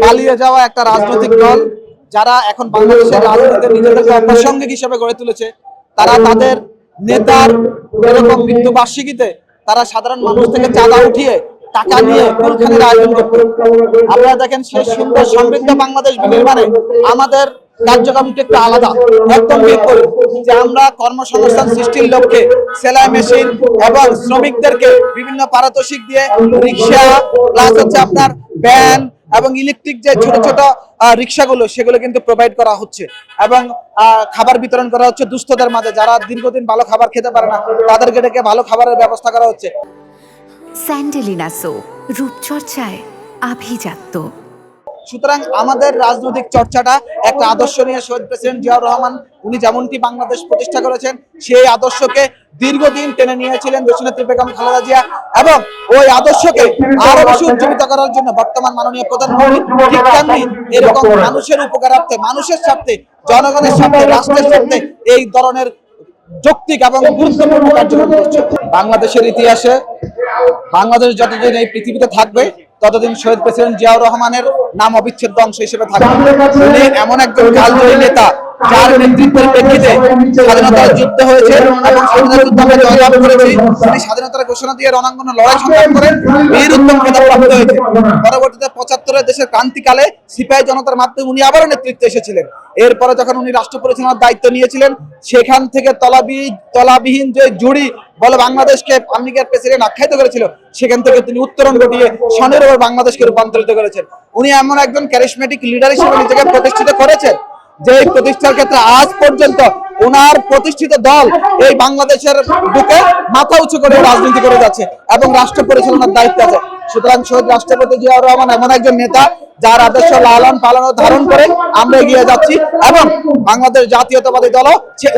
পালিয়ে যাওয়া একটা রাজনৈতিক দল, যারা এখন বাংলাদেশের রাজনীতিতে নিজেদেরকে অপ্রাসঙ্গিক হিসেবে গড়ে তুলেছে। তারা তাদের নেতার এরকম মৃত্যুবার্ষিকীতে তারা সাধারণ মানুষ থেকে চাঁদা উঠিয়ে টাকা নিয়ে কুলখানির আয়োজন করতো। আপনারা দেখেন, সেই সুন্দর সমৃদ্ধ বাংলাদেশ বিনির্মাণে আমাদের কার্যক্রমটি একটু আলাদা, একদম বিপরীত। যে আমরা কর্মসংস্থান সৃষ্টির লক্ষ্যে সেলাই মেশিন এবং শ্রমিকদেরকে বিভিন্ন পারিতোষিক দিয়ে রিক্সা প্লাস হচ্ছে আপনার ভ্যান এবং ইলেকট্রিক যে ছোট ছোট রিক্সাগুলো, সেগুলো কিন্তু প্রোভাইড করা হচ্ছে এবং খাবার বিতরণ করা হচ্ছে দুস্থদের মাঝে, যারা দীর্ঘদিন ভালো খাবার খেতে পারে না, তাদেরকে ডেকে ভালো খাবারের ব্যবস্থা করা হচ্ছে। স্যান্ডেলিনা সো, রূপচর্চায় আভিজাত্য। সুতরাং আমাদের রাজনৈতিক চর্চাটা একটা আদর্শ নিয়ে শহীদ প্রেসিডেন্ট জিয়াউর রহমান উনি যেমনটি বাংলাদেশ প্রতিষ্ঠা করেছেন, সেই আদর্শকে দীর্ঘদিন টেনে নিয়েছিলেন দেশনেত্রী বেগম খালেদা জিয়া, এবং ওই আদর্শকে আরো বেশি উজ্জীবিত করার জন্য বর্তমান মাননীয় প্রধানমন্ত্রী ঠিক তেমনি এরকম মানুষের উপকারার্থে, মানুষের স্বার্থে, জনগণের স্বার্থে, রাষ্ট্রের স্বার্থে এই ধরনের যৌক্তিক এবং গুরুত্বপূর্ণ কার্যক্রম করছে। বাংলাদেশের ইতিহাসে বাংলাদেশ যতদিন এই পৃথিবীতে থাকবে ততদিন শহীদ প্রেসিডেন্ট জিয়াউর রহমানের নাম অবিচ্ছেদ্য অংশ হিসেবে থাকবে। উনি এমন একজন কালজয়ী নেতা, যার নেতৃত্বের প্রেক্ষিতে স্বাধীনতার যুদ্ধ হয়েছে এবং স্বাধীনতা যুদ্ধ আমরা জয়লাভ করেছি। তিনি স্বাধীনতার ঘোষণা দিয়ে রণাঙ্গনে লড়াই সংগ্রাম করেন, বীর উত্তম খেতাব প্রাপ্ত হয়েছে। পরবর্তীতে ৭৫ দেশের ক্রান্তিকালে সিপাহী জনতার মাধ্যমে উনি আবারও নেতৃত্বে এসেছিলেন। এরপরে যখন উনি রাষ্ট্র পরিচালনার দায়িত্ব নিয়েছিলেন, সেখান থেকে তলাবিহীন যে জুড়ি বলে বাংলাদেশকে আমেরিকার প্রেসিডেন্ট আখ্যায়িত করেছিল, সেখান থেকে তিনি উত্তরণ ঘটিয়ে স্বনির্ভর বাংলাদেশকে রূপান্তরিত করেছেন। উনি এমন একজন ক্যারিসমেটিক লিডার হিসেবে নিজেকে প্রতিষ্ঠিত করেছেন, যে প্রতিষ্ঠার ক্ষেত্রে আজ পর্যন্ত ওনার প্রতিষ্ঠিত দল এই বাংলাদেশের বুকে মাথা উঁচু করে রাজনীতি করে যাচ্ছে এবং রাষ্ট্র পরিচালনার দায়িত্ব আছে। সুতরাং শহীদ রাষ্ট্রপতি জিয়াউর রহমান এমন একজন নেতা, যার আদর্শ লালন পালন ও ধারণ করে আমরা এগিয়ে যাচ্ছি এবং বাংলাদেশ জাতীয়তাবাদী দল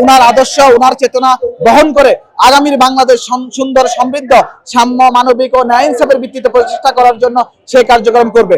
ওনার আদর্শ, ওনার চেতনা বহন করে আগামীর বাংলাদেশ সুন্দর, সমৃদ্ধ, সাম্য, মানবিক ও ন্যায় ইনসাফের ভিত্তিতে প্রতিষ্ঠা করার জন্য সেই কার্যক্রম করবে।